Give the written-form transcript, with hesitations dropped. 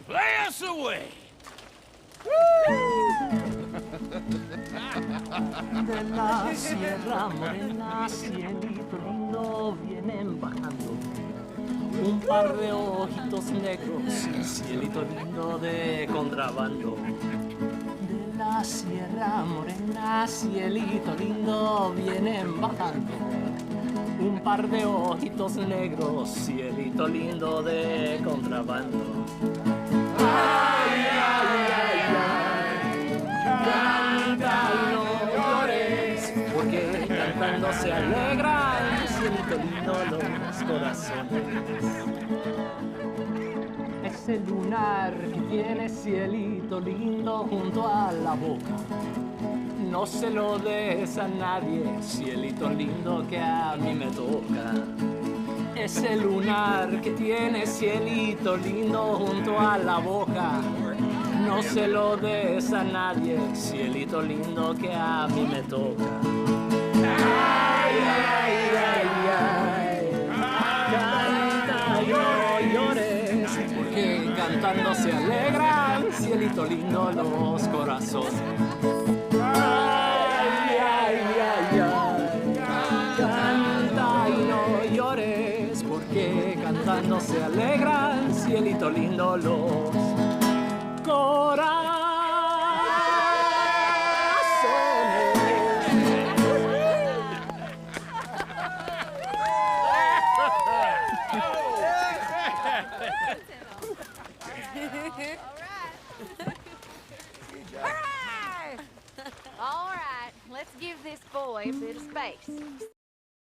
Play us away. De la Sierra Morena, cielito lindo, vienen bajando un par de ojitos negros, cielito lindo de contrabando. De la Sierra Morena, cielito lindo, vienen bajando un par de ojitos negros, cielito lindo de contrabando. Ay, ay, ay, ay, canta y no llores, porque cantando se alegran, cielito lindo los corazones. Ese lunar que tiene cielito lindo junto a la boca, no se lo des a nadie, cielito lindo que a mí me toca. Ese lunar que tiene cielito lindo junto a la boca, no se lo des a nadie, cielito lindo que a mí me toca. Ay, ay, ay, ay, canta y no llores, porque cantando se alegran, cielito lindo los corazones. Ay, ay, ay, ay, canta y no llores, porque cantando se alegran, cielito lindo los corazones.